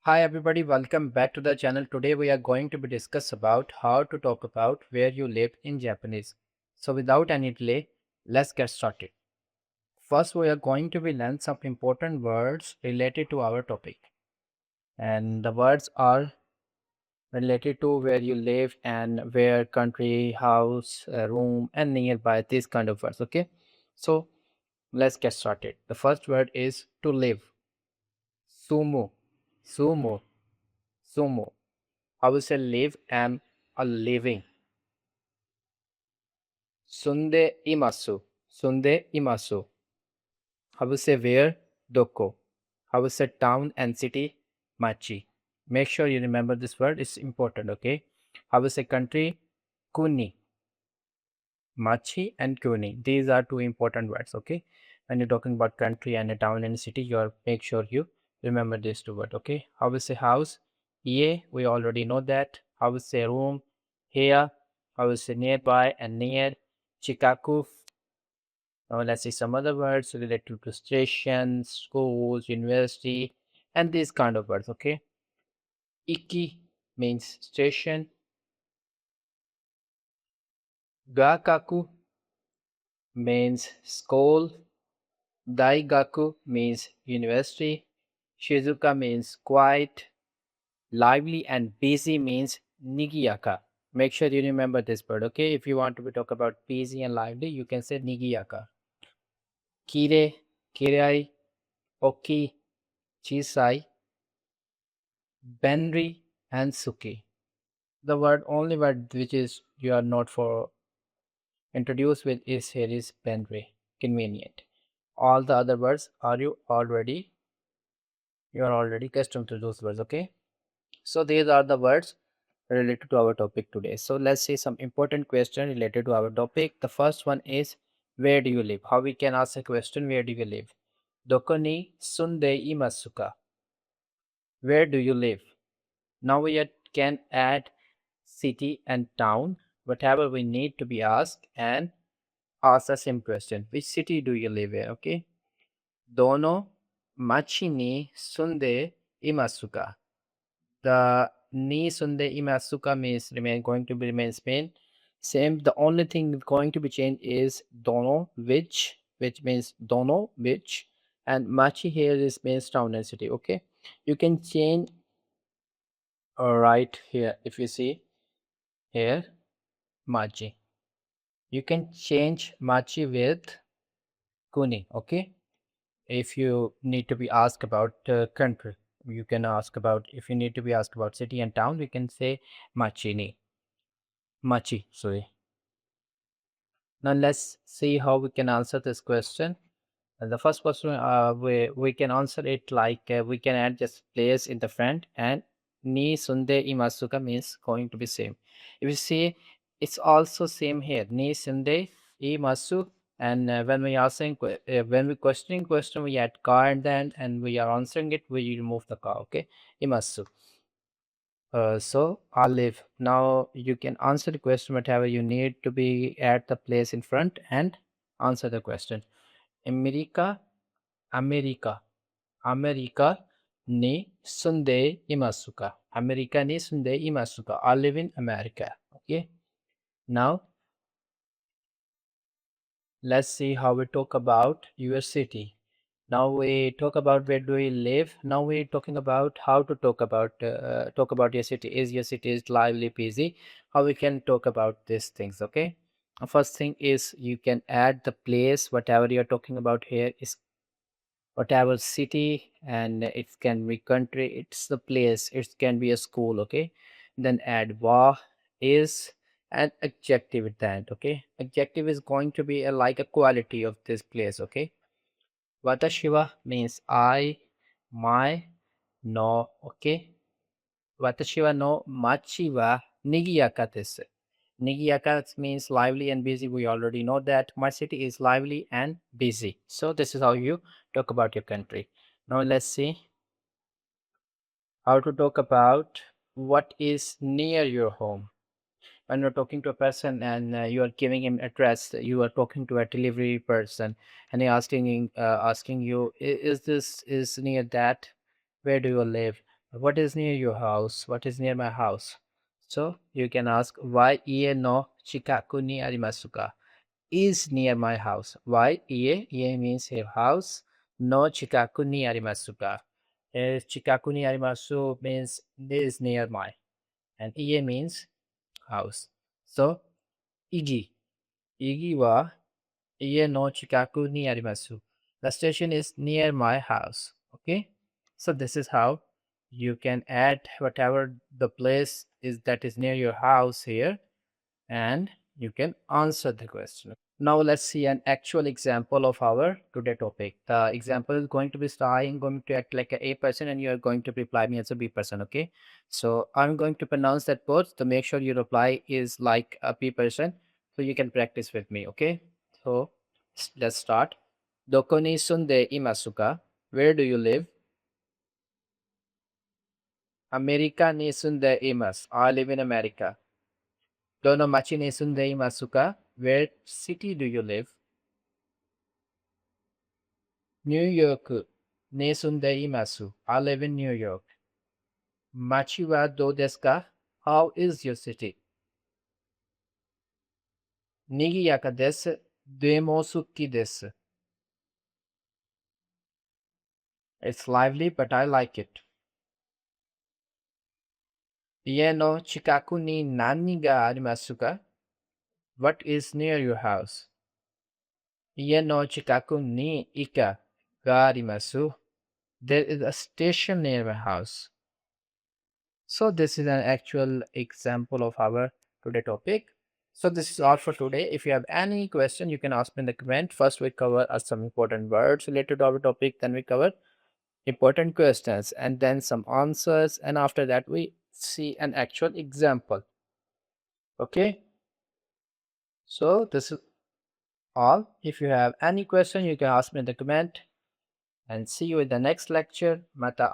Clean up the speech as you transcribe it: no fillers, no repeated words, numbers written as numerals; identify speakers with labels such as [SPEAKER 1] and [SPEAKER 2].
[SPEAKER 1] Hi everybody, welcome back to the channel. Today we are going to be discuss about how to talk about where you live in Japanese. So without any delay, let's get started. First we are going to be learn some important words related to our topic. And the words are related to where you live and where, country, house, room and nearby, these kind of words, okay? So let's get started. The first word is to live. Sumo, sumo, sumo. I will say live and a living. Sunde imasu. Sunde imasu. I will say where? Doko. I will say town and city? Machi. Make sure you remember this word. It's important, okay? I will say country? Kuni. Machi and Kuni. These are two important words, okay? When you're talking about country and a town and a city, you are make sure you remember these two words, okay? I will say house? Ye. We already know that. I will say room? Here. I will say nearby and near. Chikaku. Now let's see some other words related to stations, schools, university, and these kind of words. Okay. Iki means station. Gakaku means school. Daigaku means university. Shizuka means quiet. Lively and busy means nigiyaka. Make sure you remember this word. Okay. If you want to talk about busy and lively, you can say nigiyaka. Kire, kirai, oki, chisai, Benri and Suki. The only word which is you are not for introduced with is here is Benri. Convenient. All the other words are you are already accustomed to those words, okay? So these are the words related to our topic today. So let's see some important question related to our topic. The first one is where do you live? How we can ask a question, where do you live? Doko ni sunde imasu ka? Where do you live? Now we can add city and town, whatever we need to be asked, and ask the same question. Which city do you live in? Okay. Dono machi ni sunde imasu ka? The ni sunde imasu ka means going to be remain Spain. Same. The only thing going to be changed is dono, which means dono, which, and machi here is means town and city. Okay. You can change right here if you see here machi. You can change machi with kuni, okay? If you need to be asked about country, you can ask about, if you need to be asked about city and town, we can say machini. Machi, sorry. Now let's see how we can answer this question. And the first question, we can answer it like we can add just place in the front, and ni sunde imasuka means going to be same. If you see, it's also same here. Ni sunde imasu, and when we are saying when we questioning question, we add ka and then, and we are answering it, we remove the ka. Okay, imasu. So I'll live. Now you can answer the question whatever you need to be at the place in front and answer the question. America, America, America ni sunde imasu ka? America ni sunde imasu ka? I live in America. Okay. Now let's see how we talk about your city. Now we talk about where do we live. Now we're talking about how to talk about your city. Is your city is lively, busy? How we can talk about these things? Okay. First thing is you can add the place. Whatever you're talking about here is whatever city, and it can be country. It's the place. It can be a school. Okay. Then add wa, is, and adjective at the end. Okay. Adjective is going to be like a quality of this place. Okay. Watashi wa means I, my, no, okay. Watashi wa no machi wa nigiyaka desu. Nigiyaka means lively and busy. We already know that. My city is lively and busy. So this is how you talk about your country. Now let's see how to talk about what is near your home. When you're talking to a person and you are giving him address, you are talking to a delivery person, and asking you, is this is near that? Where do you live? What is near your house? What is near my house? So you can ask, why ie no chikaku ni arimasu ka? Is near my house. Why ie? Ie means here house. No chikaku ni arimasu ka? Chikaku ni arimasu means is near my. And ie means house. So, igi. Igi wa ie no chikaku ni arimasu. The station is near my house. Okay. So this is how you can add whatever the place is that is near your house here, and you can answer the question. Now let's see an actual example of our today topic. The example is going to be I'm going to act like a person and you are going to reply me as a B person. Okay. So I'm going to pronounce that word. So make sure your reply is like a B person so you can practice with me. Okay. So let's start. Doko ni sunde imasu ka? Where do you live? America ni sunde imasu. I live in America. Dono machi ni sunde imasu ka? Where city do you live? New York ni sunde imasu. I live in New York. Machi wa do desu ka? How is your city? Nigiyaka desu. Demo suki desu. It's lively, but I like it. Ie no chikaku ni nani ga arimasu ka? What is near your house? Ie no chikaku ni ika ga arimasu. There is a station near my house. So this is an actual example of our today topic. So this is all for today. If you have any question, you can ask me in the comment. First, we cover some important words related to our topic. Then we cover important questions and then some answers. And after that, we see an actual example. Okay. So this is all. If you have any question, you can ask me in the comment. And see you in the next lecture. Mata